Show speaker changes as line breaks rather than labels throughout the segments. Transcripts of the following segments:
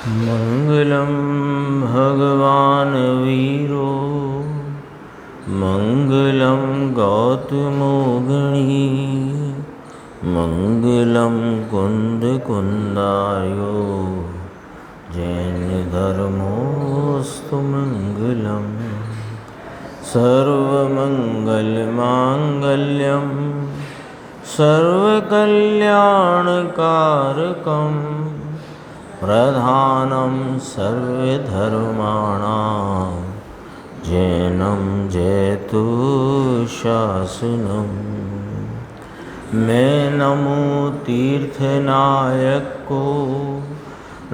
मंगलम भगवान वीरो मंगलम गौतमो गणी मंगलम कुंद कुंदायो जैन धर्मोस्तु मंगलम सर्वमंगल मांगल्यम सर्वकल्याणकारकम प्रधानम सर्वधर्माणां जैनम जयतु शासनम। मैं नमो तीर्थनायक को,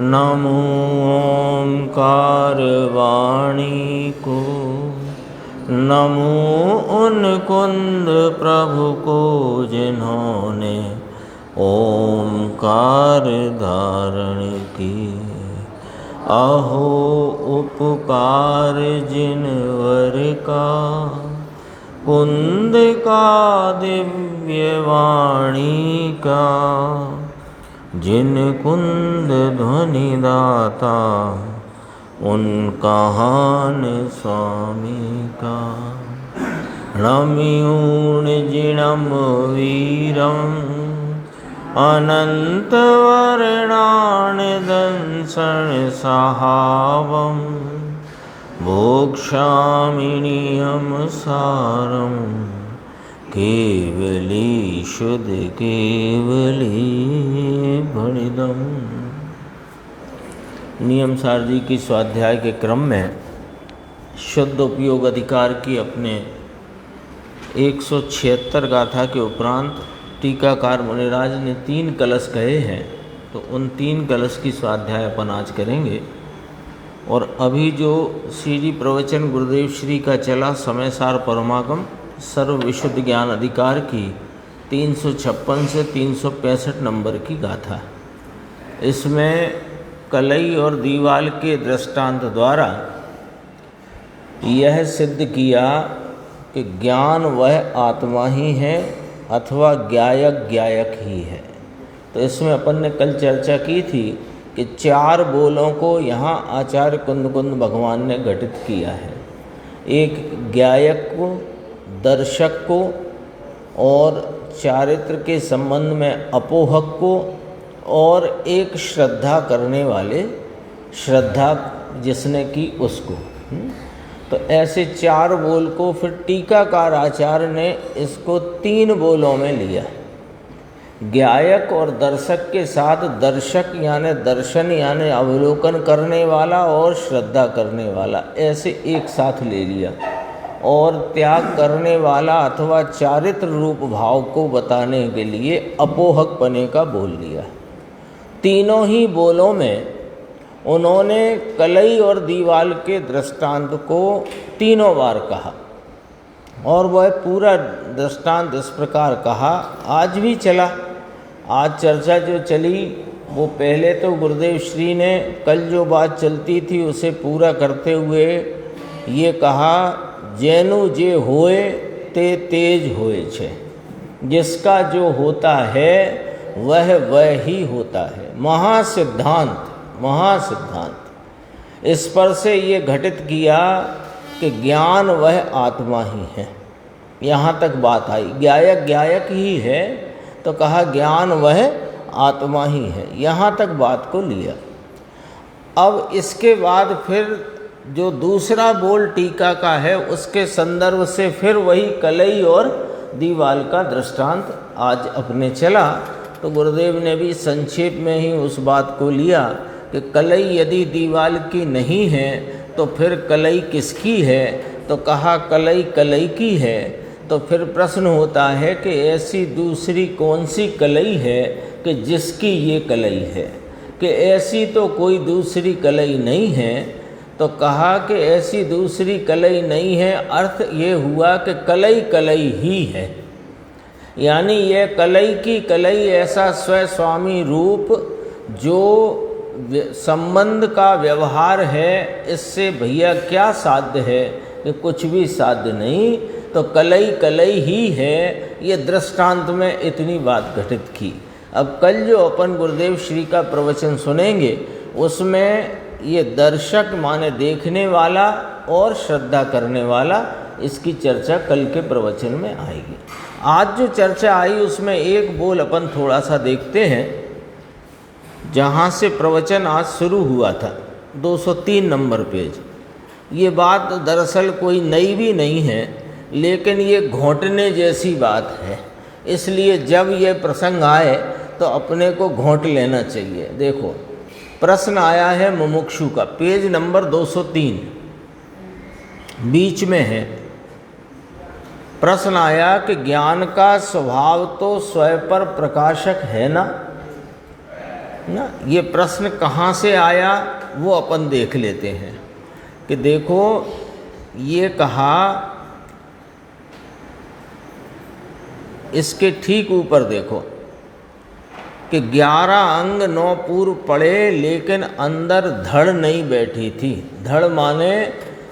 नमो ओंकार वाणी को, नमो उन कुंद प्रभु को जिन्होंने ओंकार धारण की। अहो उपकार जिनवर का, कुंद का दिव्य वाणी का, जिन कुंद ध्वनि दाता उन कहान स्वामी का। रम्यूण जिणम वीरम अनंत वर्णान दंसन सहावम भोक्ष्यामिनियम सारम केवली शुद्ध केवली भणिदम। नियम सार जी की स्वाध्याय के क्रम में शुद्ध उपयोग अधिकार की अपने 176 गाथा के उपरांत टीकाकार मुनिराज ने 3 कलश कहे हैं, तो उन 3 कलश की स्वाध्याय अपन आज करेंगे। और अभी जो श्री जी प्रवचन गुरुदेव श्री का चला समय सार परमागम सर्व विशुद्ध ज्ञान अधिकार की 356 से 365 नंबर की गाथा। इसमें कलई और दीवाल के दृष्टांत द्वारा यह सिद्ध किया कि ज्ञान वह आत्मा ही है अथवा ज्ञायक ही है। तो इसमें अपन ने कल चर्चा की थी कि 4 बोलों को यहाँ आचार्य कुंद कुंद भगवान ने घटित किया है। एक ज्ञायक को, दर्शक को, और चारित्र के संबंध में अपोहक को, और एक श्रद्धा करने वाले, श्रद्धा जिसने की उसको। तो ऐसे 4 बोल को फिर टीकाकार आचार्य ने इसको 3 बोलों में लिया। ज्ञायक और दर्शक के साथ दर्शक यानी दर्शन यानी अवलोकन करने वाला और श्रद्धा करने वाला, ऐसे एक साथ ले लिया। और त्याग करने वाला अथवा चारित्र रूप भाव को बताने के लिए अपोहक पने का बोल लिया। तीनों ही बोलों में उन्होंने कलई और दीवाल के दृष्टांत को 3 बार कहा, और वह पूरा दृष्टांत इस प्रकार कहा। आज भी चला, आज चर्चा जो चली वो पहले तो गुरुदेव श्री ने कल जो बात चलती थी उसे पूरा करते हुए ये कहा, जैनु जे होए ते तेज होए छे। जिसका जो होता है वह ही होता है। महासिद्धांत इस पर से ये घटित किया कि ज्ञान वह आत्मा ही है। यहाँ तक बात आई। ज्ञायक ही है तो कहा ज्ञान वह आत्मा ही है, यहाँ तक बात को लिया। अब इसके बाद फिर जो दूसरा बोल टीका का है उसके संदर्भ से फिर वही कलई और दीवाल का दृष्टांत आज अपने चला। तो गुरुदेव ने भी संक्षेप में ही उस बात को लिया कि कलई यदि दीवाल की नहीं है तो फिर कलई किसकी है। तो कहा कलई की है। तो फिर प्रश्न होता है कि ऐसी दूसरी कौन सी कलई है कि जिसकी ये कलई है, कि ऐसी तो कोई दूसरी कलई नहीं है। तो कहा कि ऐसी दूसरी कलई नहीं है, अर्थ ये हुआ कि कलई ही है। यानी यह कलई की कलई ऐसा स्वस्वामी रूप जो संबंध का व्यवहार है, इससे भैया क्या साध्य है कि कुछ भी साध्य नहीं। तो कलई ही है। ये दृष्टांत में इतनी बात घटित की। अब कल जो अपन गुरुदेव श्री का प्रवचन सुनेंगे उसमें ये दर्शक माने देखने वाला और श्रद्धा करने वाला, इसकी चर्चा कल के प्रवचन में आएगी। आज जो चर्चा आई उसमें एक बोल अपन थोड़ा सा देखते हैं, जहाँ से प्रवचन आज शुरू हुआ था, 203 नंबर पेज। ये बात दरअसल कोई नई भी नहीं है, लेकिन ये घोंटने जैसी बात है, इसलिए जब ये प्रसंग आए तो अपने को घोंट लेना चाहिए। देखो, प्रश्न आया है मुमुक्षु का, पेज नंबर 203 बीच में है। प्रश्न आया कि ज्ञान का स्वभाव तो स्वयं पर प्रकाशक है ना। ये प्रश्न कहाँ से आया वो अपन देख लेते हैं। कि देखो, ये कहा, इसके ठीक ऊपर देखो कि 11 अंग 9 पूर्व पढ़े, लेकिन अंदर धड़ नहीं बैठी थी। धड़ माने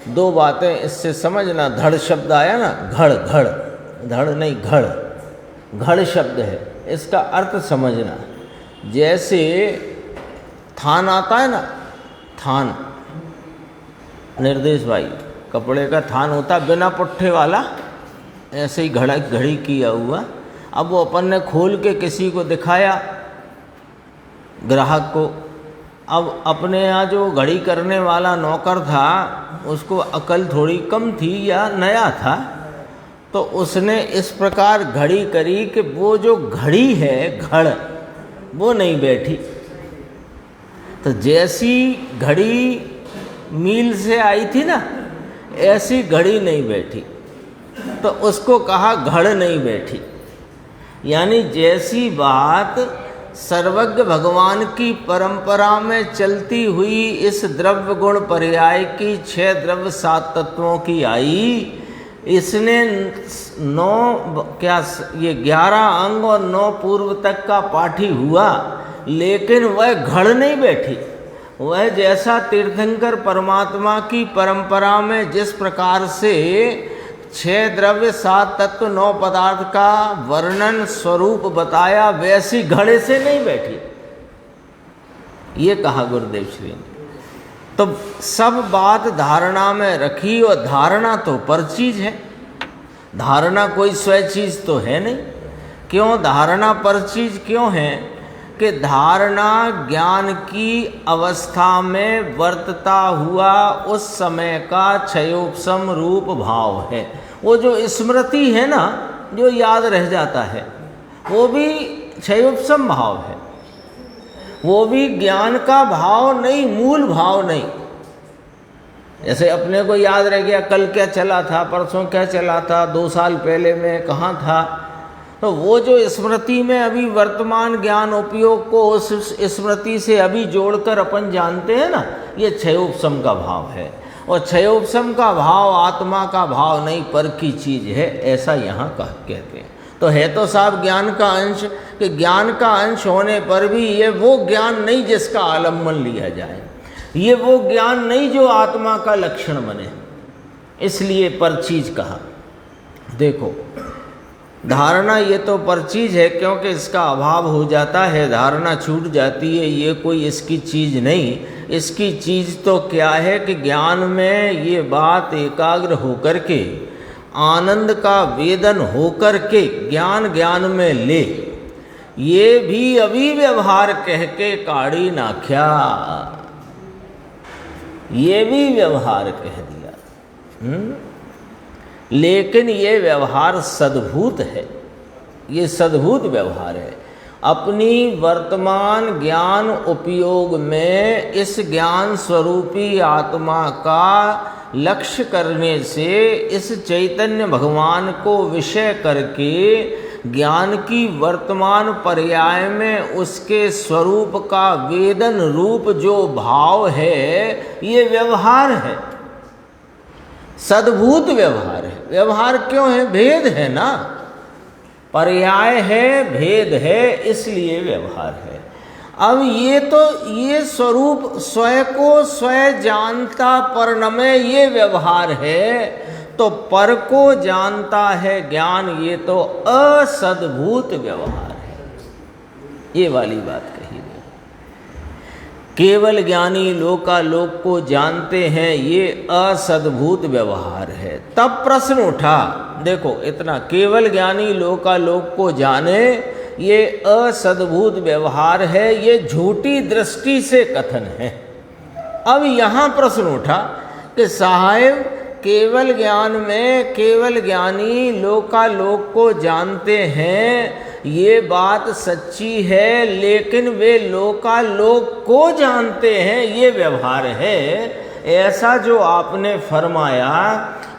दो बातें इससे समझना। धड़ शब्द आया ना, घड़, घड़, धड़ नहीं घड़, घड़ शब्द है, इसका अर्थ समझना। जैसे थान आता है ना, थान, निर्देश भाई, कपड़े का थान होता बिना पुट्ठे वाला, ऐसे ही घड़ी किया हुआ। अब वो अपन ने खोल के किसी को दिखाया, ग्राहक को। अब अपने यहाँ जो घड़ी करने वाला नौकर था, उसको अकल थोड़ी कम थी या नया था, तो उसने इस प्रकार घड़ी करी कि वो जो घड़ी है, घड़, वो नहीं बैठी। तो जैसी घड़ी मील से आई थी ना, ऐसी घड़ी नहीं बैठी, तो उसको कहा घड़ नहीं बैठी। यानी जैसी बात सर्वज्ञ भगवान की परंपरा में चलती हुई इस द्रव्य गुण पर्याय की 6 द्रव्य 7 तत्वों की आई, इसने 11 अंग और 9 पूर्व तक का पाठी हुआ, लेकिन वह घड़ नहीं बैठी। वह जैसा तीर्थंकर परमात्मा की परंपरा में जिस प्रकार से 6 द्रव्य 7 तत्व 9 पदार्थ का वर्णन स्वरूप बताया, वैसी घड़े से नहीं बैठी, ये कहा गुरुदेव श्री ने। तो सब बात धारणा में रखी, और धारणा तो पर चीज है, धारणा कोई स्वय चीज तो है नहीं। क्यों धारणा पर चीज क्यों है? कि धारणा ज्ञान की अवस्था में वर्तता हुआ उस समय का क्षयोपशम रूप भाव है। वो जो स्मृति है ना, जो याद रह जाता है, वो भी क्षयोपशम भाव है, वो भी ज्ञान का भाव नहीं, मूल भाव नहीं। जैसे अपने को याद रह गया कल क्या चला था, परसों क्या चला था, 2 साल पहले मैं कहाँ था, तो वो जो स्मृति में अभी वर्तमान ज्ञान उपयोग को उस स्मृति से अभी जोड़कर अपन जानते हैं ना, ये क्षयोपशम का भाव है। और क्षयोपशम का भाव आत्मा का भाव नहीं, पर की चीज है, ऐसा यहाँ कहते हैं। तो है तो साहब ज्ञान का अंश, कि ज्ञान का अंश होने पर भी ये वो ज्ञान नहीं जिसका आलम्बन लिया जाए, ये वो ज्ञान नहीं जो आत्मा का लक्षण बने, इसलिए पर चीज कहा। देखो, धारणा ये तो पर चीज है, क्योंकि इसका अभाव हो जाता है, धारणा छूट जाती है, ये कोई इसकी चीज नहीं। इसकी चीज तो क्या है कि ज्ञान में ये बात एकाग्र होकर के, आनंद का वेदन होकर के ज्ञान ज्ञान में ले, ये भी अभी व्यवहार कह के काढ़ी नाख्या, ये भी व्यवहार कह दिया। लेकिन ये व्यवहार सद्भूत है, ये सद्भूत व्यवहार है। अपनी वर्तमान ज्ञान उपयोग में इस ज्ञान स्वरूपी आत्मा का लक्ष्य करने से, इस चैतन्य भगवान को विषय करके ज्ञान की वर्तमान पर्याय में उसके स्वरूप का वेदन रूप जो भाव है, ये व्यवहार है, सद्भूत व्यवहार है। व्यवहार क्यों है? भेद है ना, पर्याय है, भेद है, इसलिए व्यवहार है। अब ये स्वरूप स्वयं को स्वयं जानता पर न में ये व्यवहार है, तो पर को जानता है ज्ञान, ये तो असद्भूत व्यवहार है। ये वाली बात कही गई केवल ज्ञानी लोकालोक को जानते हैं, ये असद्भूत व्यवहार है। तब प्रश्न उठा, देखो इतना, केवल ज्ञानी लोकालोक को जाने ये असद्भूत व्यवहार है, ये झूठी दृष्टि से कथन है। अब यहाँ प्रश्न उठा कि साहब केवल ज्ञान में केवल ज्ञानी लोकालोक को जानते हैं, ये बात सच्ची है, लेकिन वे लोकालोक को जानते हैं, ये व्यवहार है, ऐसा जो आपने फरमाया।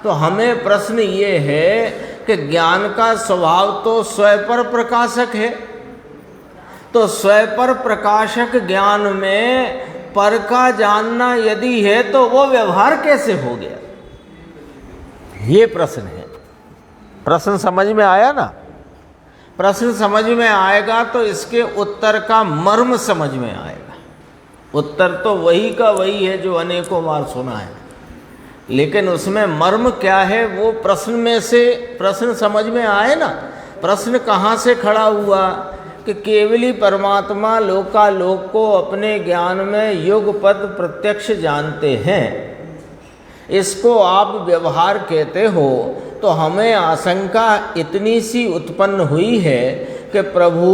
तो हमें प्रश्न ये है कि ज्ञान का स्वभाव तो स्वपर प्रकाशक है, तो स्वपर प्रकाशक ज्ञान में पर का जानना यदि है तो वो व्यवहार कैसे हो गया, ये प्रश्न है। प्रश्न समझ में आया ना? प्रश्न समझ में आएगा तो इसके उत्तर का मर्म समझ में आएगा। उत्तर तो वही का वही है जो अनेकों बार सुना है, लेकिन उसमें मर्म क्या है वो प्रश्न में से प्रश्न समझ में आए ना। प्रश्न कहाँ से खड़ा हुआ कि केवली परमात्मा लोकालोक को अपने ज्ञान में युगपद प्रत्यक्ष जानते हैं, इसको आप व्यवहार कहते हो। तो हमें आशंका इतनी सी उत्पन्न हुई है कि प्रभु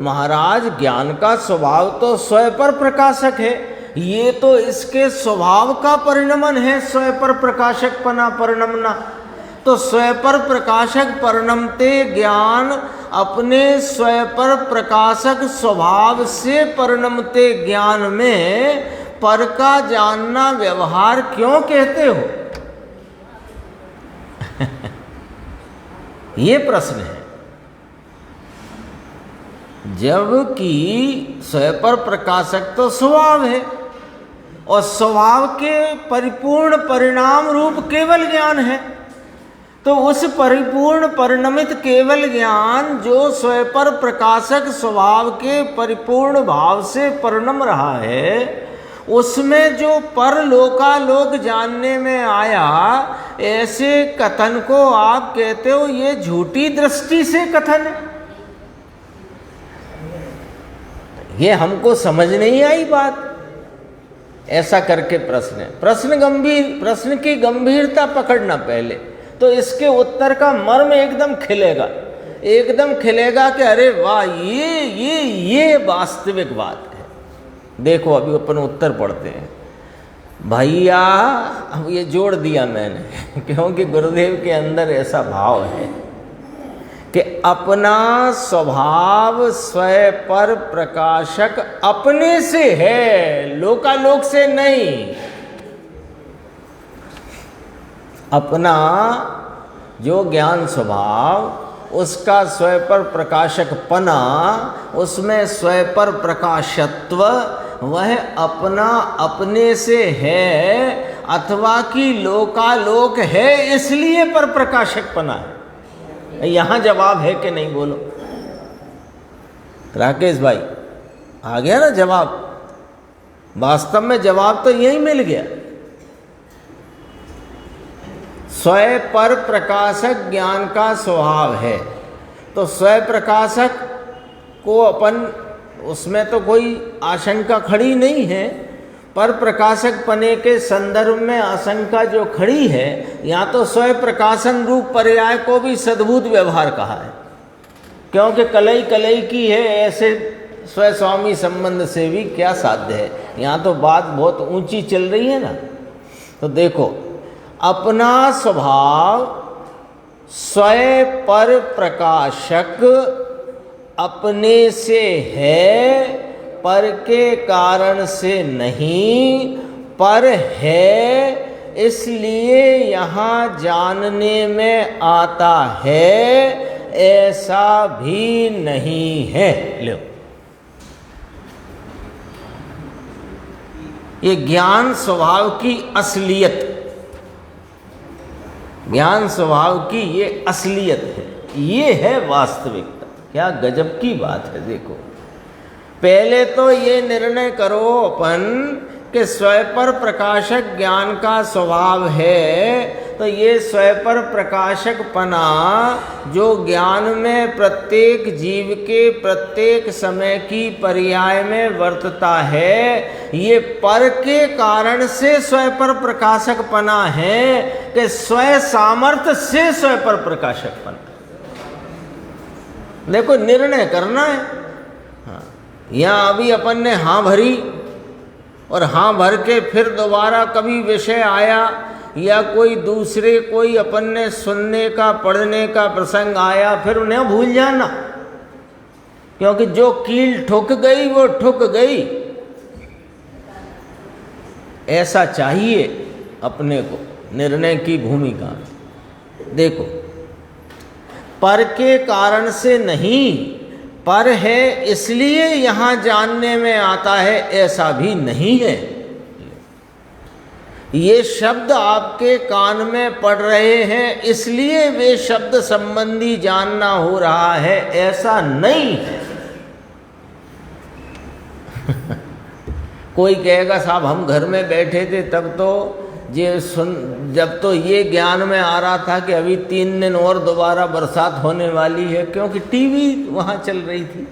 महाराज ज्ञान का स्वभाव तो स्वपर प्रकाशक है, ये तो इसके स्वभाव का परिणमन है, स्वपर प्रकाशक पना परिणमना। तो स्वपर प्रकाशक परिणमते ज्ञान अपने स्वपर प्रकाशक स्वभाव से परिणमते ज्ञान में पर का जानना व्यवहार क्यों कहते हो? ये प्रश्न है। जबकि स्वपर प्रकाशक तो स्वभाव है और स्वभाव के परिपूर्ण परिणाम रूप केवल ज्ञान है। तो उस परिपूर्ण परिणमित केवल ज्ञान जो स्वपर प्रकाशक स्वभाव के परिपूर्ण भाव से परिणम रहा है, उसमें जो पर लोकालोक जानने में आया, ऐसे कथन को आप कहते हो ये झूठी दृष्टि से कथन है। ये हमको समझ नहीं आई बात। ऐसा करके प्रश्न है, प्रश्न गंभीर, प्रश्न की गंभीरता पकड़ना पहले, तो इसके उत्तर का मर्म एकदम खिलेगा, एकदम खिलेगा कि अरे वाह, ये वास्तविक बात है। देखो अभी अपन उत्तर पढ़ते हैं भैया। अब ये जोड़ दिया मैंने क्योंकि गुरुदेव के अंदर ऐसा भाव है कि अपना स्वभाव स्वय पर प्रकाशक अपने से है, लोकालोक से नहीं। अपना जो ज्ञान स्वभाव, उसका स्वय पर प्रकाशक पना, उसमें स्वय पर प्रकाशत्व, वह अपना अपने से है अथवा कि लोकालोक है इसलिए पर प्रकाशक पना है। यहाँ जवाब है कि नहीं बोलो राकेश भाई? आ गया ना जवाब? वास्तव में जवाब तो यही मिल गया। स्वय पर प्रकाशक ज्ञान का स्वभाव है, तो स्वय प्रकाशक को अपन, उसमें तो कोई आशंका खड़ी नहीं है। पर प्रकाशक पने के संदर्भ में आशंका जो खड़ी है, यहाँ तो स्वय प्रकाशन रूप पर्याय को भी सद्भूत व्यवहार कहा है, क्योंकि कलई कलई की है, ऐसे स्वय स्वामी संबंध से भी क्या साध्य है। यहाँ तो बात बहुत ऊंची चल रही है ना। तो देखो, अपना स्वभाव स्वय पर प्रकाशक अपने से है, पर के कारण से नहीं, पर है इसलिए यहाँ जानने में आता है, ऐसा भी नहीं है। लो, ये ज्ञान स्वभाव की असलियत, ज्ञान स्वभाव की ये असलियत है, ये है वास्तविकता। क्या गजब की बात है। देखो, पहले तो ये निर्णय करो अपन कि स्वपर प्रकाशक ज्ञान का स्वभाव है, तो ये स्वपर प्रकाशकपना जो ज्ञान में प्रत्येक जीव के प्रत्येक समय की पर्याय में वर्तता है, ये पर के कारण से स्वपर प्रकाशकपना है कि स्व सामर्थ्य से स्वपर प्रकाशकपना। देखो निर्णय करना है। हाँ, यहाँ अभी अपन ने हाँ भरी और हाँ भर के फिर दोबारा कभी विषय आया या कोई दूसरे कोई अपन ने सुनने का पढ़ने का प्रसंग आया, फिर उन्हें भूल जाना, क्योंकि जो कील ठुक गई वो ठुक गई। ऐसा चाहिए अपने को निर्णय की भूमिका। देखो, पर के कारण से नहीं, पर है इसलिए यहाँ जानने में आता है, ऐसा भी नहीं है। ये शब्द आपके कान में पड़ रहे हैं इसलिए वे शब्द संबंधी जानना हो रहा है, ऐसा नहीं है। कोई कहेगा साहब हम घर में बैठे थे तब तो जब तो ये ज्ञान में आ रहा था कि अभी 3 दिन और दोबारा बरसात होने वाली है, क्योंकि टीवी वहाँ चल रही थी।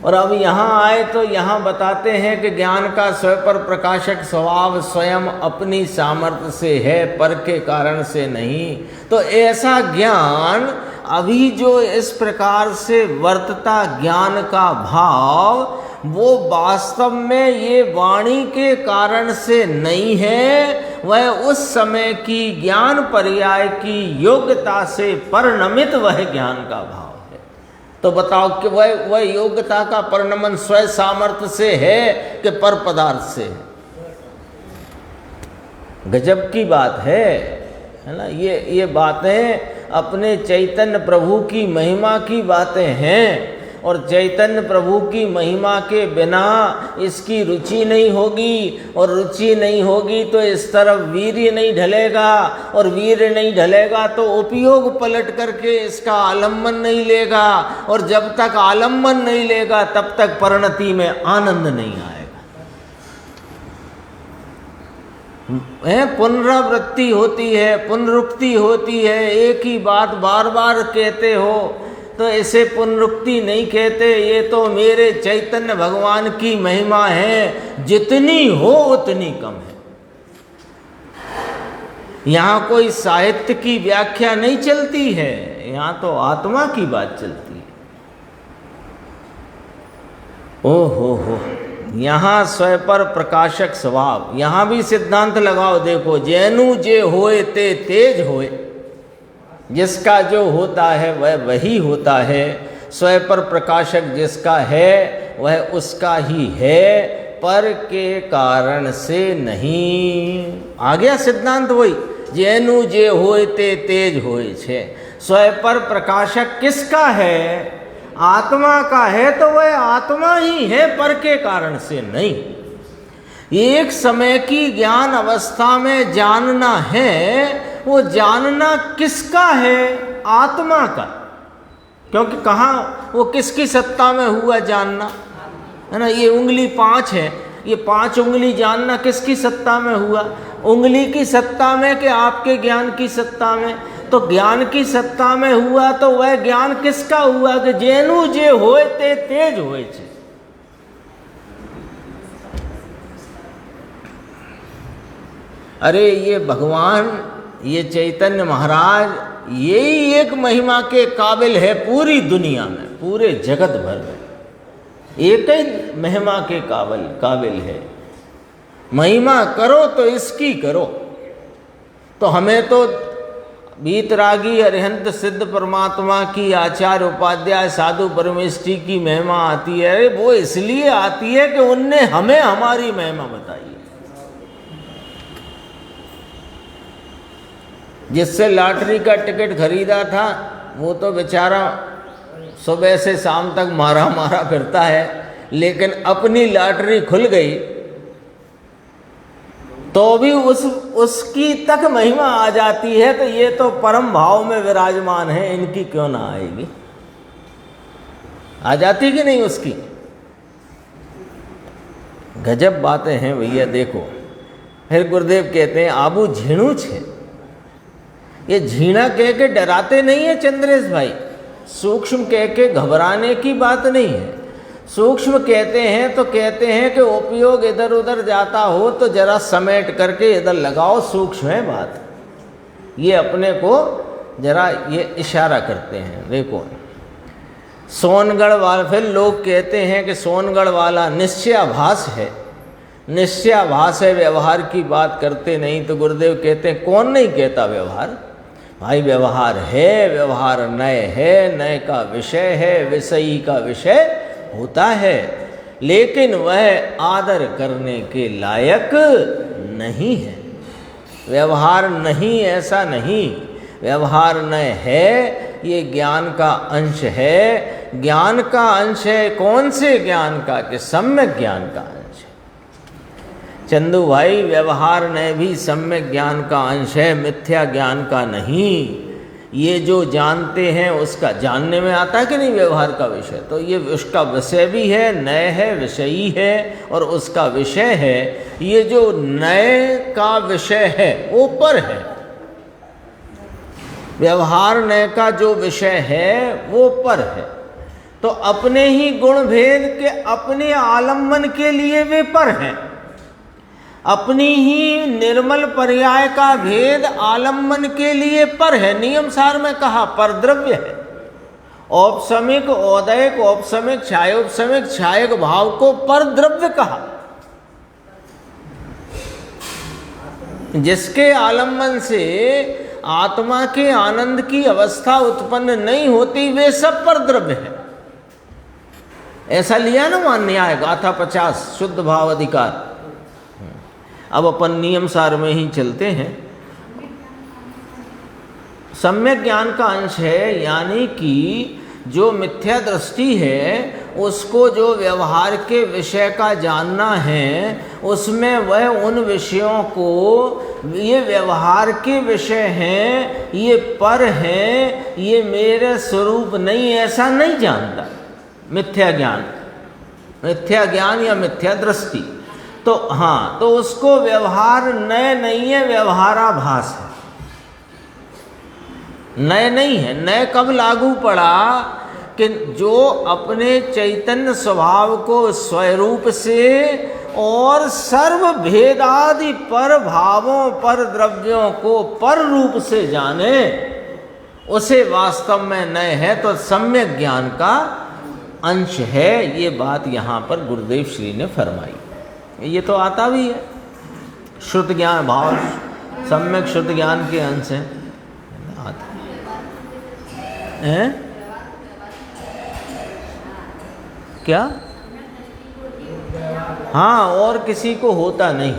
और अब यहाँ आए तो यहाँ बताते हैं कि ज्ञान का स्वपर प्रकाशक स्वभाव स्वयं अपनी सामर्थ्य से है, पर के कारण से नहीं। तो ऐसा ज्ञान अभी जो इस प्रकार से वर्तता ज्ञान का भाव, वो वास्तव में ये वाणी के कारण से नहीं है, वह उस समय की ज्ञान पर्याय की योग्यता से परिणमित वह ज्ञान का भाव है। तो बताओ कि वह योग्यता का परिणमन स्व सामर्थ्य से है कि पर पदार्थ से है? गजब की बात है ना। ये बातें अपने चैतन्य प्रभु की महिमा की बातें हैं, और चैतन्य प्रभु की महिमा के बिना इसकी रुचि नहीं होगी, और रुचि नहीं होगी तो इस तरफ वीर्य नहीं ढलेगा, और वीर्य नहीं ढलेगा तो उपयोग पलट करके इसका आलम्बन नहीं लेगा, और जब तक आलम्बन नहीं लेगा तब तक परिणति में आनंद नहीं आएगा। पुनरावृत्ति होती है, पुनरुक्ति होती है, एक ही बात बार बार कहते हो तो इसे पुनरुक्ति नहीं कहते। ये तो मेरे चैतन्य भगवान की महिमा है, जितनी हो उतनी कम है। यहाँ कोई साहित्य की व्याख्या नहीं चलती है, यहाँ तो आत्मा की बात चलती है। ओहो, यहाँ स्वपर प्रकाशक स्वभाव, यहाँ भी सिद्धांत लगाओ। देखो, जैनु जे होए ते तेज होए, जिसका जो होता है वह वही होता है। स्वपर प्रकाशक जिसका है वह उसका ही है, पर के कारण से नहीं। आ गया सिद्धांत वही, जैनु जे होए ते तेज होए छे। स्वपर प्रकाशक किसका है? आत्मा का है, तो वह आत्मा ही है, पर के कारण से नहीं। एक समय की ज्ञान अवस्था में जानना है, वो जानना किसका है? आत्मा का। क्योंकि कहाँ वो किसकी सत्ता में हुआ जानना, है ना। ये उंगली 5 है, ये 5 उंगली जानना किसकी सत्ता में हुआ? उंगली की सत्ता में कि आपके ज्ञान की सत्ता में? तो ज्ञान की सत्ता में हुआ, तो वह ज्ञान किसका हुआ कि जैनु जे होए ते तेज होए छे। अरे ये भगवान, ये चैतन्य महाराज, यही एक महिमा के काबिल है पूरी दुनिया में, पूरे जगत भर में एक ही महिमा के काबिल है। महिमा करो तो इसकी करो। तो हमें तो बीतरागी अरिहंत सिद्ध परमात्मा की, आचार्य उपाध्याय साधु परमेष्ठी की महिमा आती है। वो इसलिए आती है कि उनने हमें हमारी महिमा बताई है। जिससे लॉटरी का टिकट खरीदा था वो तो बेचारा सुबह से शाम तक मारा मारा फिरता है, लेकिन अपनी लॉटरी खुल गई तो भी उसकी तक महिमा आ जाती है। तो ये तो परम भाव में विराजमान है, इनकी क्यों ना आएगी? आ जाती कि नहीं उसकी? गजब बातें हैं भैया। देखो फिर गुरुदेव कहते हैं आबू झीणू छे। ये झीणा कह के डराते नहीं है चंद्रेश भाई, सूक्ष्म कह के घबराने की बात नहीं है। सूक्ष्म कहते हैं तो कहते हैं कि उपयोग इधर उधर जाता हो तो जरा समेट करके इधर लगाओ, सूक्ष्म है बात। ये अपने को जरा ये इशारा करते हैं। देखो सोनगढ़ वाला, फिर लोग कहते हैं कि सोनगढ़ वाला निश्चयाभास है, निश्चयाभास है, व्यवहार की बात करते नहीं। तो गुरुदेव कहते हैं कौन नहीं कहता व्यवहार? भाई व्यवहार है, व्यवहार नय है, नय का विषय है, विषयी का विषय होता है, लेकिन वह आदर करने के लायक नहीं है। व्यवहार नहीं ऐसा नहीं, व्यवहार नय है, ये ज्ञान का अंश है। ज्ञान का अंश है, कौन से ज्ञान का? कि सम्यक ज्ञान का अंश है। चंदू भाई व्यवहार नय भी सम्यक ज्ञान का अंश है, मिथ्या ज्ञान का नहीं। ये जो जानते हैं उसका जानने में आता है कि नहीं व्यवहार का विषय, तो ये उसका विषय भी है, नय है, विषयी है और उसका विषय है। ये जो नय का विषय है वो पर है, व्यवहार नय का जो विषय है वो पर है। तो अपने ही गुण भेद के अपने आलम्बन के लिए वे पर हैं, अपनी ही निर्मल पर्याय का भेद आलम्बन के लिए पर है। नियम सार में कहा पर द्रव्य है। औपसमिक, औदयिक, औपसमिक, छायोपसमिक, छायक भाव को पर द्रव्य कहा। जिसके आलम्बन से आत्मा के आनंद की अवस्था उत्पन्न नहीं होती वे सब पर द्रव्य है। ऐसा लिया ना वहाँ न्याय गाथा 50 शुद्ध भाव अधिकार। अब अपन नियम सार में ही चलते हैं। सम्यक ज्ञान का अंश है, यानी कि जो मिथ्या दृष्टि है उसको जो व्यवहार के विषय का जानना है, उसमें वह उन विषयों को ये व्यवहार के विषय हैं, ये पर हैं, ये मेरे स्वरूप नहीं, ऐसा नहीं जानता। मिथ्या ज्ञान, मिथ्या ज्ञान या मिथ्या दृष्टि। तो हाँ, तो उसको व्यवहार नय नहीं है, व्यवहाराभास है, नय नहीं है। नय कब लागू पड़ा? कि जो अपने चैतन्य स्वभाव को स्वरूप से और सर्व भेदादि पर भावों, पर द्रव्यों को पर रूप से जाने, उसे वास्तव में नय है, तो सम्यक ज्ञान का अंश है। ये बात यहाँ पर गुरुदेव श्री ने फरमाई। ये तो आता भी है, शुद्ध ज्ञान भाव सम्यक शुद्ध ज्ञान के अंश हैं, आता है। क्या? हाँ, और किसी को होता नहीं।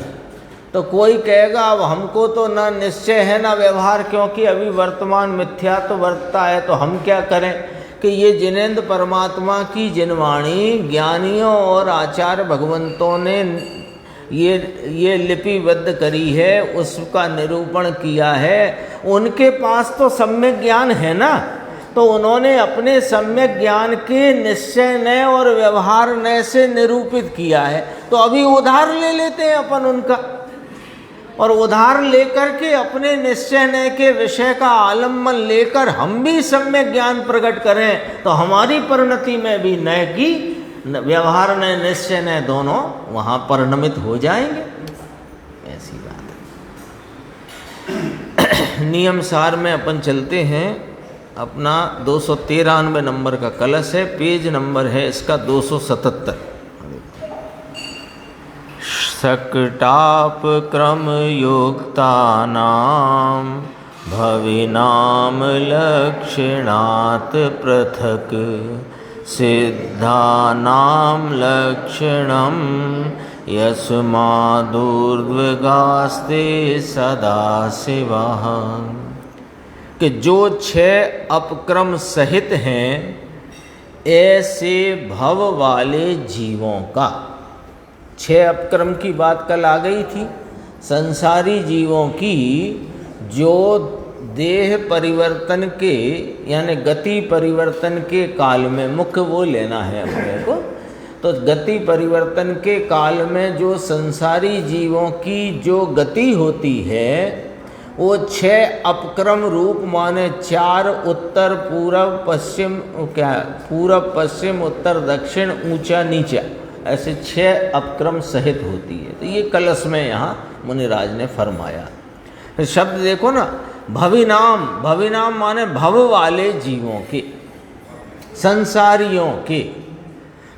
तो कोई कहेगा अब हमको तो ना निश्चय है ना व्यवहार, क्योंकि अभी वर्तमान मिथ्या तो वर्तता है, तो हम क्या करें? कि ये जिनेंद्र परमात्मा की जिनवाणी ज्ञानियों और आचार्य भगवंतों ने ये लिपिबद्ध करी है, उसका निरूपण किया है। उनके पास तो सम्यक ज्ञान है ना, तो उन्होंने अपने सम्यक ज्ञान के निश्चय नय और व्यवहार नय से निरूपित किया है। तो अभी उधार ले लेते हैं अपन उनका, और उधार लेकर के अपने निश्चय नय के विषय का आलम्बन लेकर हम भी सम्यक ज्ञान प्रकट करें, तो हमारी परिणति में भी नय की, व्यवहार नय, निश्चय नय दोनों वहाँ परिणमित हो जाएंगे। ऐसी बात है। नियम सार में अपन चलते हैं। अपना 293 नंबर का कलश है, पेज नंबर है इसका 277। सकटाप क्रम युक्तानां भविनाम लक्षणात् पृथक् सिद्धानां लक्षणं यस्मादूर्ध्वगास्ते सदा शिवः। कि जो 6 अपक्रम सहित हैं ऐसे भव वाले जीवों का, 6 अपक्रम की बात कल आ गई थी। संसारी जीवों की जो देह परिवर्तन के यानी गति परिवर्तन के काल में, मुख्य वो लेना है अपने को, तो गति परिवर्तन के काल में जो संसारी जीवों की जो गति होती है वो 6 अपक्रम रूप माने 4 उत्तर पूर्व पश्चिम, क्या पूर्व पश्चिम उत्तर दक्षिण ऊंचा नीचा, ऐसे 6 अपक्रम सहित होती है। तो ये कलश में यहाँ मुनिराज ने फरमाया। शब्द देखो ना, भविनाम, भविनाम माने भव वाले जीवों के, संसारियों के।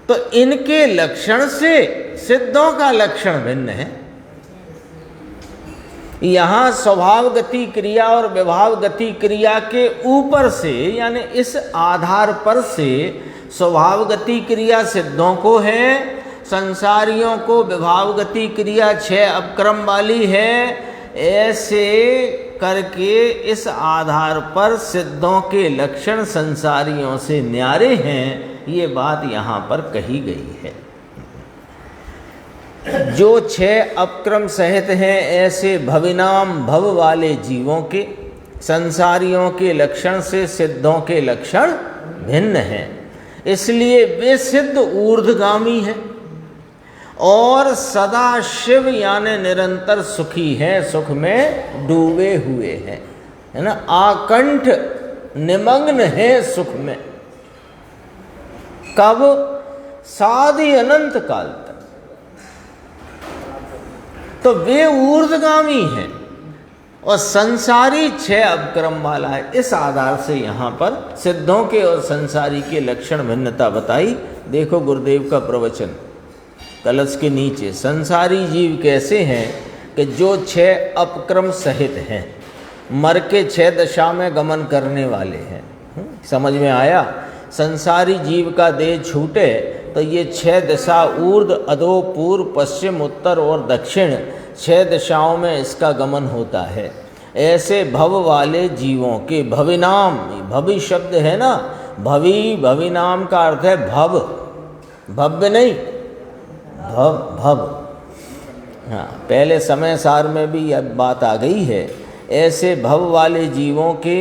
तो इनके लक्षण से सिद्धों का लक्षण भिन्न है। यहाँ स्वभाव गति क्रिया और विभाव गति क्रिया के ऊपर से, यानी इस आधार पर से स्वभाव गति क्रिया सिद्धों को है, संसारियों को विभाव गति क्रिया 6 अपक्रम वाली है। ऐसे करके इस आधार पर सिद्धों के लक्षण संसारियों से न्यारे हैं, ये बात यहाँ पर कही गई है। जो 6 अपक्रम सहित हैं ऐसे भविनाम भव वाले जीवों के, संसारियों के लक्षण से सिद्धों के लक्षण भिन्न हैं, इसलिए वे सिद्ध ऊर्ध्वगामी हैं और सदा शिव यानी निरंतर सुखी हैं, सुख में डूबे हुए हैं, है ना, आकंठ निमग्न है सुख में। कब? साधि अनंत काल तक। तो वे ऊर्ध्वगामी हैं और संसारी 6 अपक्रम वाला है। इस आधार से यहाँ पर सिद्धों के और संसारी के लक्षण भिन्नता बताई। देखो गुरुदेव का प्रवचन कलश के नीचे, संसारी जीव कैसे हैं कि जो 6 अपक्रम सहित हैं, मर के 6 दशा में गमन करने वाले हैं। समझ में आया? संसारी जीव का देह छूटे तो ये 6 दिशा ऊर्ध्व अधो पूर्व पश्चिम उत्तर और दक्षिण 6 दिशाओं में इसका गमन होता है। ऐसे भव वाले जीवों के भविनाम, भवि शब्द है ना, भवि, भविनाम का अर्थ है भव, भव्य नहीं, भव भव। हाँ, पहले समय सार में भी यह बात आ गई है। ऐसे भव वाले जीवों के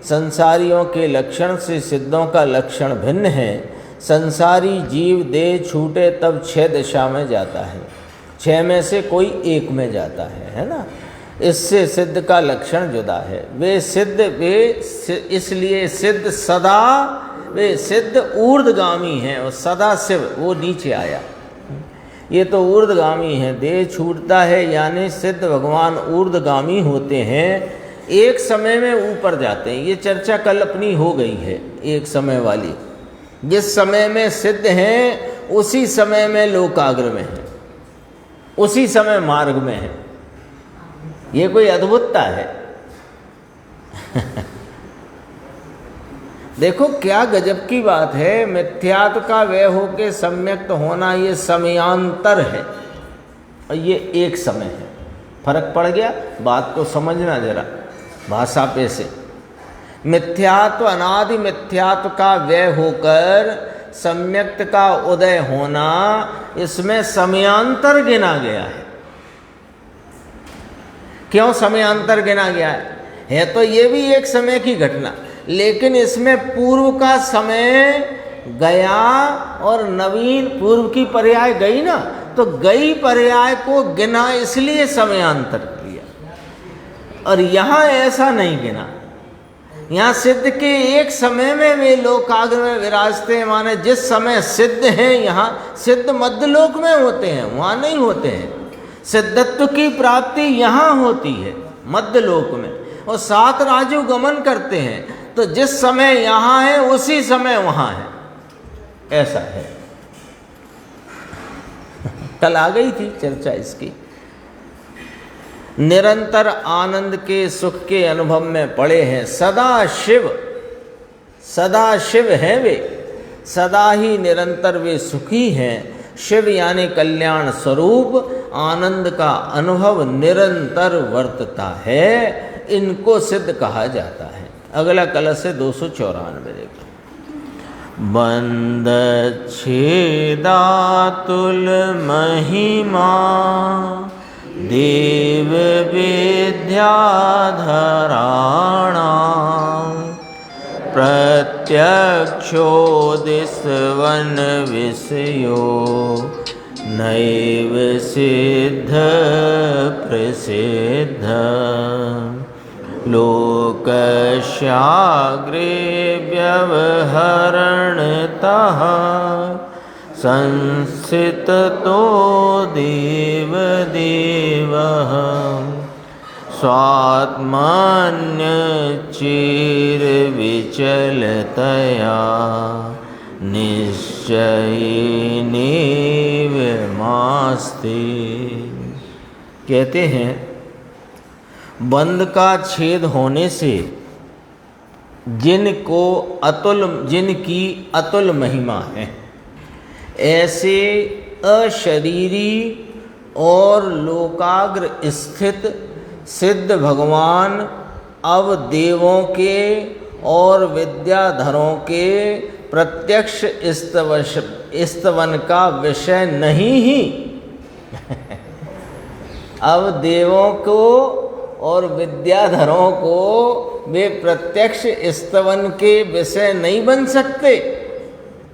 संसारियों के लक्षण से सिद्धों का लक्षण भिन्न है। संसारी जीव देह छूटे तब 6 दिशा में जाता है, 6 में से कोई एक में जाता है ना। इससे सिद्ध का लक्षण जुदा है। वे सिद्ध, वे इसलिए सिद्ध सदा, वे सिद्ध ऊर्ध्वगामी हैं और सदा शिव वो नीचे आया। ये तो ऊर्ध्वगामी है, देह छूटता है यानी सिद्ध भगवान ऊर्ध्वगामी होते हैं, एक समय में ऊपर जाते हैं। ये चर्चा कल अपनी हो गई है, एक समय वाली। जिस समय में सिद्ध हैं उसी समय में लोकाग्र में है, उसी समय मार्ग में है। ये कोई अद्भुतता है। देखो क्या गजब की बात है। मिथ्यात्व का वह हो के सम्यक्त होना, ये समयांतर है और ये एक समय है। फर्क पड़ गया? बात को समझना जरा भाषा पे से। मिथ्यात्व अनादि मिथ्यात्व का व्यय होकर सम्यक्त का उदय होना, इसमें समयांतर गिना गया है। क्यों समयांतर गिना गया है? तो ये भी एक समय की घटना, लेकिन इसमें पूर्व का समय गया और नवीन, पूर्व की पर्याय गई ना, तो गई पर्याय को गिना, इसलिए समयांतर किया। और यहाँ ऐसा नहीं गिना। यहाँ सिद्ध के एक समय में वे लोकाग्र में विराजते हैं, माने जिस समय सिद्ध हैं, यहाँ सिद्ध मध्यलोक में होते हैं, वहाँ नहीं होते हैं। सिद्धत्व की प्राप्ति यहाँ होती है मध्यलोक में, और 7 राजू गमन करते हैं। तो जिस समय यहाँ है उसी समय वहाँ है, ऐसा है। कल आ गई थी चर्चा इसकी। निरंतर आनंद के सुख के अनुभव में पड़े हैं, सदा शिव, सदा शिव हैं वे, सदा ही निरंतर वे सुखी हैं। शिव यानी कल्याण स्वरूप, आनंद का अनुभव निरंतर वर्तता है, इनको सिद्ध कहा जाता है। अगला कलश है 294 देखो। बंद छेदातुल महिमा देव विद्याधराणां प्रत्यक्षोदिस्वन विषयो नैव सिद्ध प्रसिद्ध लोकस्याग्रे व्यवहरणतः संस्थितो देवदेवः स्वात्मन्यचिरविचलतया निश्चयेनैव मास्ति। कहते हैं बंध का छेद होने से जिनकी अतुल महिमा है, ऐसे अशरीरी और लोकाग्र स्थित सिद्ध भगवान अब देवों के और विद्याधरों के प्रत्यक्ष स्तवन का विषय नहीं ही अब देवों को और विद्याधरों को वे प्रत्यक्ष स्तवन के विषय नहीं बन सकते।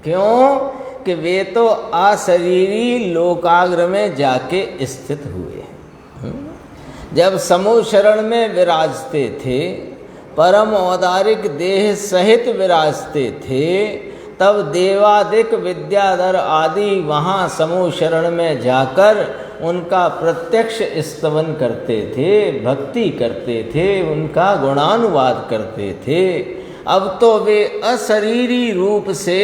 क्यों? कि वे तो अशरीरी लोकाग्र में जाके स्थित हुए। जब समूह शरण में विराजते थे, परम औदारिक देह सहित विराजते थे, तब देवादिक विद्याधर आदि वहाँ समूह शरण में जाकर उनका प्रत्यक्ष स्तवन करते थे, भक्ति करते थे, उनका गुणानुवाद करते थे। अब तो वे अशरीरी रूप से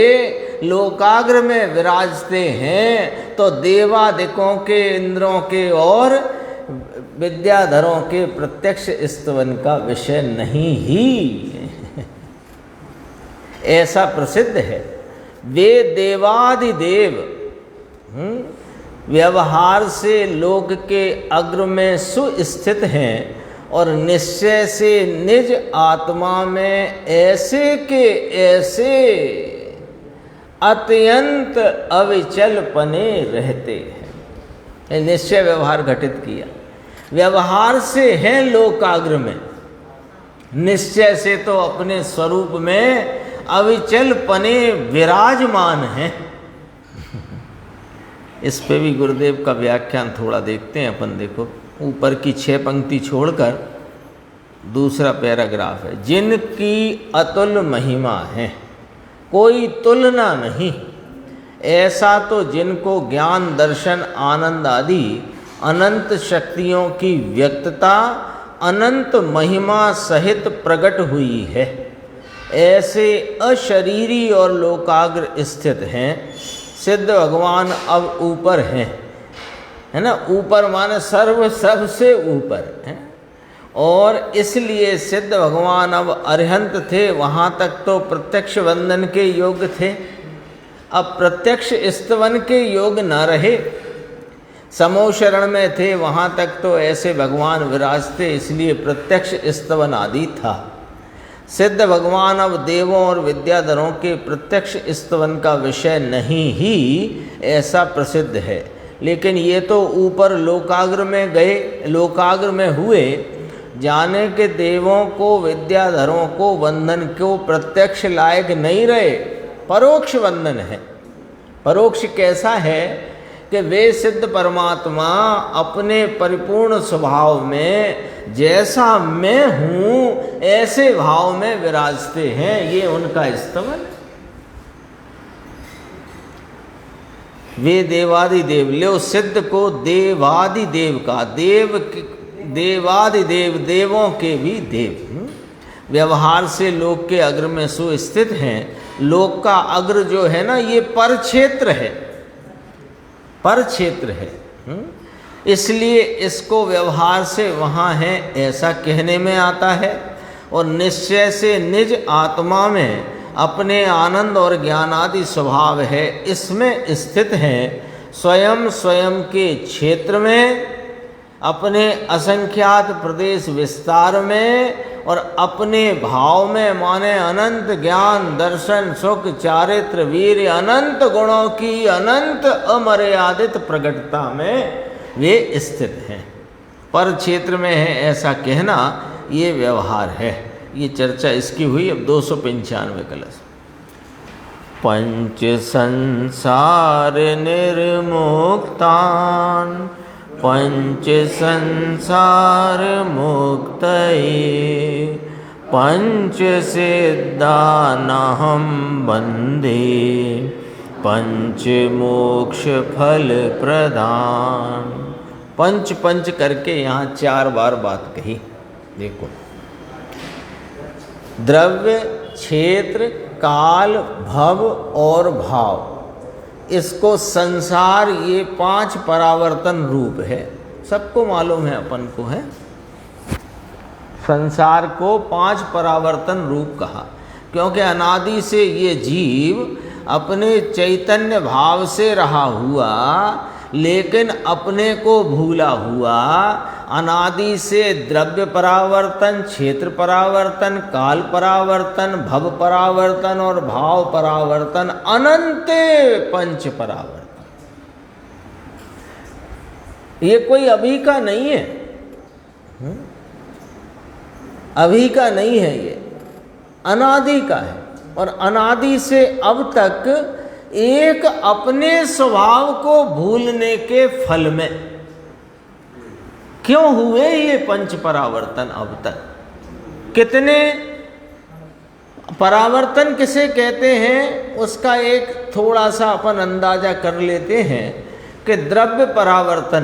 लोकाग्र में विराजते हैं, तो देवादिकों के, इंद्रों के और विद्याधरों के प्रत्यक्ष स्तवन का विषय नहीं ही ऐसा प्रसिद्ध है। वे देवादिदेव व्यवहार से लोक के अग्र में सुस्थित हैं और निश्चय से निज आत्मा में ऐसे के ऐसे अत्यंत अविचल पने रहते हैं। निश्चय व्यवहार घटित किया, व्यवहार से हैं लोकाग्र में, निश्चय से तो अपने स्वरूप में अविचल पने विराजमान हैं। इस पे भी गुरुदेव का व्याख्यान थोड़ा देखते हैं अपन। देखो ऊपर की 6 पंक्ति छोड़कर दूसरा पैराग्राफ है। जिनकी अतुल महिमा है, कोई तुलना नहीं, ऐसा तो जिनको ज्ञान दर्शन आनंद आदि अनंत शक्तियों की व्यक्तता अनंत महिमा सहित प्रकट हुई है, ऐसे अशरीरी और लोकाग्र स्थित हैं सिद्ध भगवान अब ऊपर हैं, है ना। ऊपर माने सर्व सबसे ऊपर है, और इसलिए सिद्ध भगवान अब अरिहंत थे। वहाँ तक तो प्रत्यक्ष वंदन के योग्य थे, अब प्रत्यक्ष स्तवन के योग्य न रहे। समूह शरण में थे, वहाँ तक तो ऐसे भगवान विराजते, इसलिए प्रत्यक्ष स्तवन आदि था। सिद्ध भगवान अब देवों और विद्याधरों के प्रत्यक्ष स्तवन का विषय नहीं ही ऐसा प्रसिद्ध है। लेकिन ये तो ऊपर लोकाग्र में गए, लोकाग्र में हुए, जाने के देवों को विद्याधरों को वंदन को प्रत्यक्ष लायक नहीं रहे, परोक्ष वंदन है। परोक्ष कैसा है कि वे सिद्ध परमात्मा अपने परिपूर्ण स्वभाव में जैसा मैं हूँ ऐसे भाव में विराजते हैं, ये उनका स्तवन है। वे देवादिदेव, लो सिद्ध को देवादिदेव का, देवादिदेव देवों के भी देव, व्यवहार से लोक के अग्र में सुस्थित हैं। लोक का अग्र जो है ना, ये पर क्षेत्र है, पर क्षेत्र है, इसलिए इसको व्यवहार से वहाँ है ऐसा कहने में आता है। और निश्चय से निज आत्मा में अपने आनंद और ज्ञान आदि स्वभाव है, इसमें स्थित हैं। स्वयं स्वयं के क्षेत्र में, अपने असंख्यात प्रदेश विस्तार में और अपने भाव में, माने अनंत ज्ञान दर्शन सुख चारित्र वीर अनंत गुणों की अनंत अमर्यादित प्रकटता में वे स्थित हैं। पर क्षेत्र में है ऐसा कहना ये व्यवहार है। ये चर्चा इसकी हुई। अब 295 कलश। पंच संसार निर्मुक्तान पंच संसार मुक्तये पंच सिद्धानाहं वन्दे पंच मोक्ष फल प्रदान। पंच पंच करके यहाँ 4 बार बात कही। देखो, द्रव्य, क्षेत्र, काल, भव और भाव, इसको संसार, ये 5 परावर्तन रूप है। सबको मालूम है, अपन को है। संसार को 5 परावर्तन रूप कहा, क्योंकि अनादि से ये जीव अपने चैतन्य भाव से रहा हुआ, लेकिन अपने को भूला हुआ, अनादि से द्रव्य परावर्तन, क्षेत्र परावर्तन, काल परावर्तन, भव परावर्तन और भाव परावर्तन, अनंत 5 परावर्तन। ये कोई अभी का नहीं है, अभी का नहीं है, ये अनादि का है। और अनादि से अब तक एक अपने स्वभाव को भूलने के फल में क्यों हुए ये 5 परावर्तन। अब तक कितने परावर्तन किसे कहते हैं, उसका एक थोड़ा सा अपन अंदाजा कर लेते हैं कि द्रव्य परावर्तन,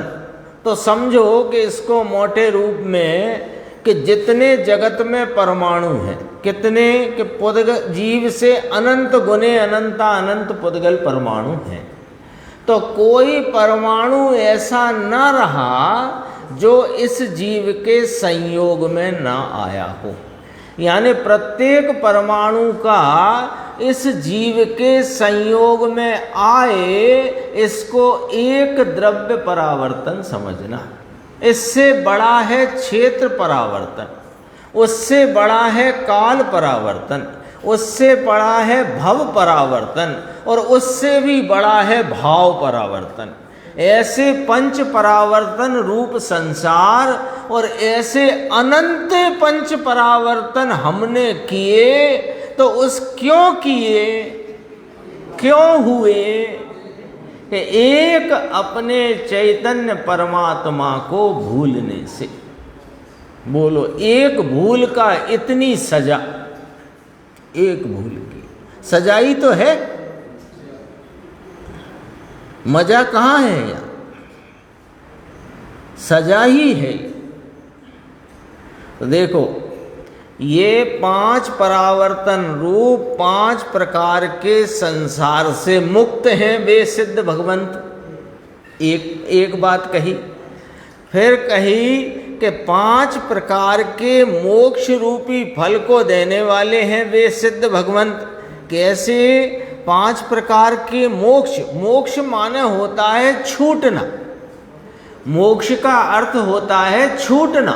तो समझो कि इसको मोटे रूप में कि जितने जगत में परमाणु हैं, कितने कि पुद्गल जीव से अनंत गुने अनंता अनंत पुद्गल परमाणु हैं, तो कोई परमाणु ऐसा न रहा जो इस जीव के संयोग में ना आया हो। यानी प्रत्येक परमाणु का इस जीव के संयोग में आए, इसको एक द्रव्य परावर्तन समझना। इससे बड़ा है क्षेत्र परावर्तन, उससे बड़ा है काल परावर्तन, उससे बड़ा है भव परावर्तन और उससे भी बड़ा है भाव परावर्तन। ऐसे 5 परावर्तन रूप संसार और ऐसे अनंत 5 परावर्तन हमने किए, तो उस क्यों किए, क्यों हुए कि एक अपने चैतन्य परमात्मा को भूलने से। बोलो, एक भूल का इतनी सजा, एक भूल की सजाई तो है, मजा कहाँ है यहाँ, सजा ही है। तो देखो, ये 5 परावर्तन रूप 5 प्रकार के संसार से मुक्त हैं वे सिद्ध भगवंत। एक बात कही, फिर कही कि 5 प्रकार के मोक्ष रूपी फल को देने वाले हैं वे सिद्ध भगवंत। कैसे 5 प्रकार के मोक्ष, मोक्ष माने होता है छूटना, मोक्ष का अर्थ होता है छूटना।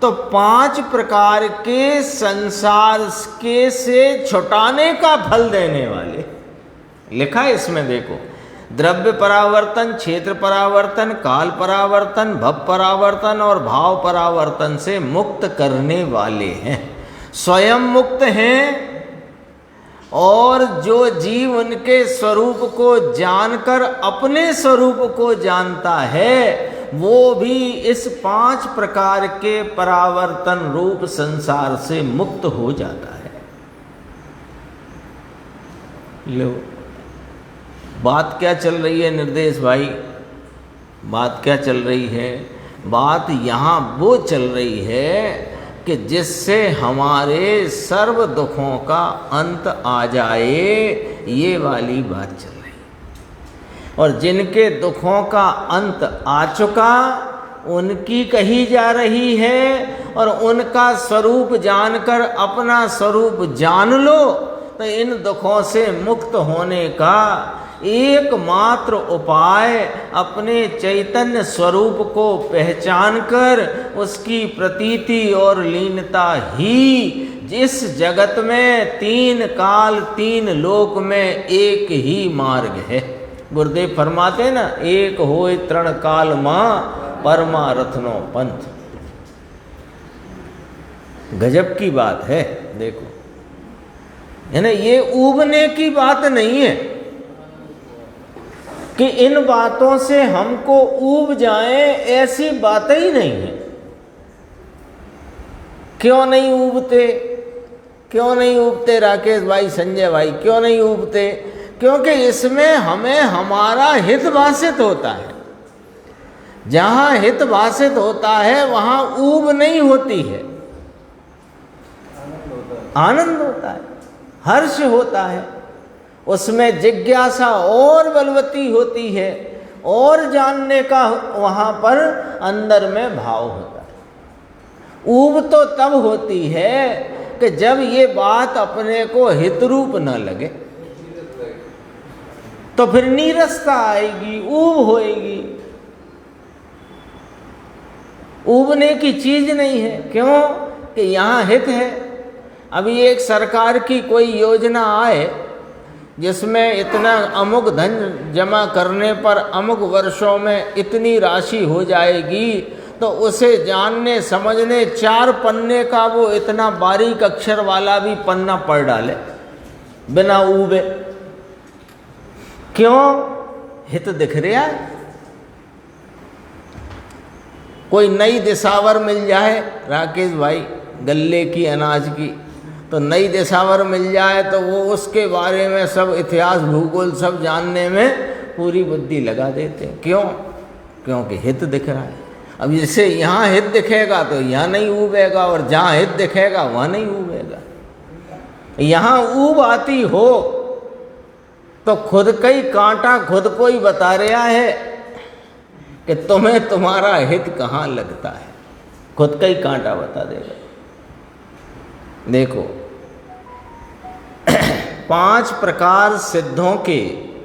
तो 5 प्रकार के संसार के से छुटाने का फल देने वाले लिखा है इसमें। देखो, द्रव्य परावर्तन, क्षेत्र परावर्तन, काल परावर्तन, भव परावर्तन और भाव परावर्तन से मुक्त करने वाले हैं, स्वयं मुक्त हैं। और जो जीव उनके स्वरूप को जानकर अपने स्वरूप को जानता है, वो भी इस 5 प्रकार के परावर्तन रूप संसार से मुक्त हो जाता है। लो, बात क्या चल रही है निर्देश भाई, बात क्या चल रही है? बात यहाँ वो चल रही है कि जिससे हमारे सर्व दुखों का अंत आ जाए, ये वाली बात चल रही है। और जिनके दुखों का अंत आ चुका, उनकी कही जा रही है। और उनका स्वरूप जानकर अपना स्वरूप जान लो, तो इन दुखों से मुक्त होने का एकमात्र उपाय अपने चैतन्य स्वरूप को पहचान कर उसकी प्रतीति और लीनता ही जिस जगत में 3 काल 3 लोक में एक ही मार्ग है। गुरुदेव फरमाते ना, एक होए तृण काल मां परमारथनो पंथ। गजब की बात है। देखो, यानी ये ऊबने की बात नहीं है कि इन बातों से हमको ऊब जाए, ऐसी बात ही नहीं है। क्यों नहीं ऊबते? क्यों नहीं ऊबते राकेश भाई, संजय भाई, क्यों नहीं ऊबते? क्योंकि इसमें हमें हमारा हित भाषित होता है। जहाँ हित भाषित होता है वहाँ ऊब नहीं होती है, आनंद होता है, हर्ष होता है, उसमें जिज्ञासा और बलवती होती है, और जानने का वहाँ पर अंदर में भाव होता है। ऊब तो तब होती है कि जब ये बात अपने को हितरूप न लगे, तो फिर नीरसता आएगी, ऊब होएगी। ऊबने की चीज नहीं है। क्यों? कि यहाँ हित है। अभी एक सरकार की कोई योजना आए जिसमें इतना अमुक धन जमा करने पर अमुक वर्षों में इतनी राशि हो जाएगी, तो उसे जानने समझने 4 पन्ने का वो इतना बारीक अक्षर वाला भी पन्ना पढ़ डाले बिना ऊबे। क्यों? हित दिख रहा है। कोई नई दिसावर मिल जाए राकेश भाई, गल्ले की, अनाज की, तो नई दिसावर मिल जाए तो वो उसके बारे में सब इतिहास भूगोल सब जानने में पूरी बुद्धि लगा देते हैं। क्यों? क्योंकि हित दिख रहा है। अब जैसे यहाँ हित दिखेगा तो यहाँ नहीं ऊबेगा, और जहाँ हित दिखेगा वहाँ नहीं ऊबेगा। यहाँ ऊब आती हो तो खुद का ही कांटा खुद को ही बता रहा है कि तुम्हें तुम्हारा हित कहाँ लगता है। खुद का ही कांटा बता देगा। देखो, 5 प्रकार सिद्धों के,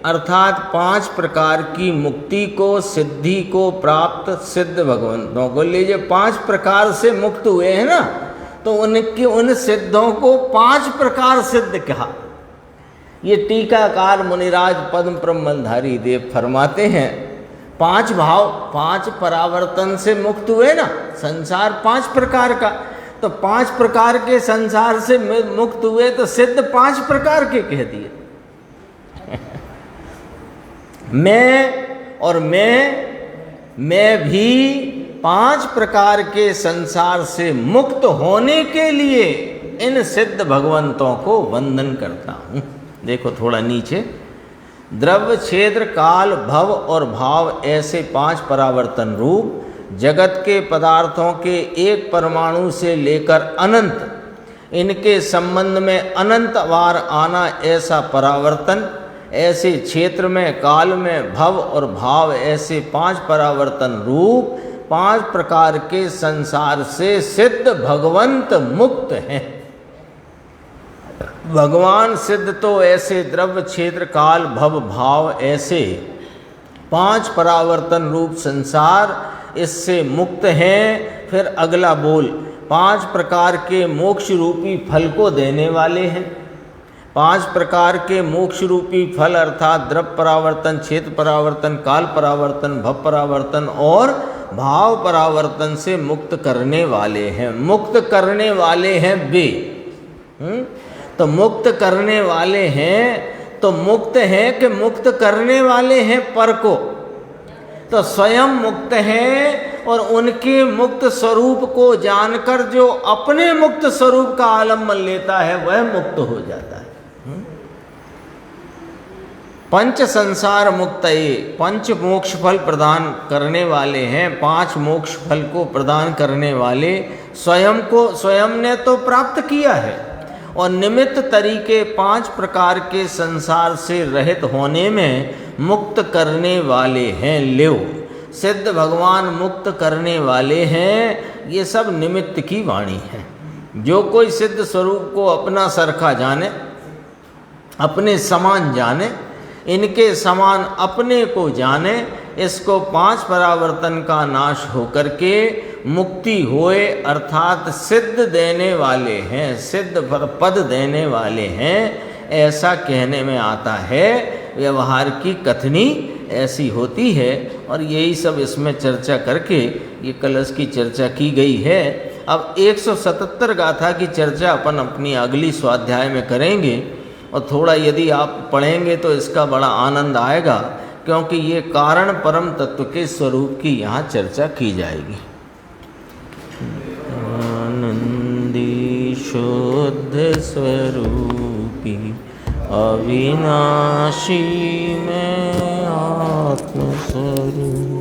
अर्थात 5 प्रकार की मुक्ति को, सिद्धि को प्राप्त सिद्ध भगवंतों को लीजिए। 5 प्रकार से मुक्त हुए हैं ना, तो उनके उन सिद्धों को 5 प्रकार सिद्ध कहा। ये टीकाकार मुनिराज पद्म ब्रह्मधारी देव फरमाते हैं, 5 भाव, 5 परावर्तन से मुक्त हुए ना। संसार 5 प्रकार का, तो 5 प्रकार के संसार से मुक्त हुए तो सिद्ध 5 प्रकार के कह दिए। मैं भी 5 प्रकार के संसार से मुक्त होने के लिए इन सिद्ध भगवंतों को वंदन करता हूँ। देखो थोड़ा नीचे, द्रव्य, क्षेत्र, काल, भव और भाव, ऐसे 5 परावर्तन रूप जगत के पदार्थों के एक परमाणु से लेकर अनंत, इनके संबंध में अनंत बार आना, ऐसा परावर्तन। ऐसे क्षेत्र में, काल में, भव और भाव, ऐसे 5 परावर्तन रूप 5 प्रकार के संसार से सिद्ध भगवंत मुक्त हैं। भगवान सिद्ध तो ऐसे द्रव्य, क्षेत्र, काल, भव, भाव, ऐसे 5 परावर्तन रूप संसार इससे मुक्त हैं। फिर अगला बोल, 5 प्रकार के मोक्ष रूपी फल को देने वाले हैं। 5 प्रकार के मोक्ष रूपी फल अर्थात द्रव्य परावर्तन, क्षेत्र परावर्तन, काल परावर्तन, भव परावर्तन और भाव परावर्तन से मुक्त करने वाले हैं। मुक्त करने वाले हैं वे। तो मुक्त करने वाले हैं तो मुक्त हैं कि मुक्त करने वाले हैं पर को, तो स्वयं मुक्त हैं, और उनके मुक्त स्वरूप को जानकर जो अपने मुक्त स्वरूप का आलम्बन लेता है वह मुक्त हो जाता है। पंच संसार मुक्त, 5 मोक्ष फल प्रदान करने वाले हैं। 5 मोक्ष फल को प्रदान करने वाले स्वयं ने तो प्राप्त किया है, और निमित्त तरीके 5 प्रकार के संसार से रहित होने में मुक्त करने वाले हैं। लेव सिद्ध भगवान मुक्त करने वाले हैं। ये सब निमित्त की वाणी है। जो कोई सिद्ध स्वरूप को अपना सरखा जाने, अपने समान जाने, इनके समान अपने को जाने, इसको 5 परावर्तन का नाश होकर के मुक्ति होए, अर्थात सिद्ध देने वाले हैं, सिद्ध पद देने वाले हैं, ऐसा कहने में आता है। व्यवहार की कथनी ऐसी होती है, और यही सब इसमें चर्चा करके ये कलश की चर्चा की गई है। अब 177 गाथा की चर्चा अपन अपनी अगली स्वाध्याय में करेंगे, और थोड़ा यदि आप पढ़ेंगे तो इसका बड़ा आनंद आएगा, क्योंकि ये कारण परम तत्व के स्वरूप की यहाँ चर्चा की जाएगी। आनंदी शुद्ध स्वरूपी अविनाशी में आत्मस्वरूप।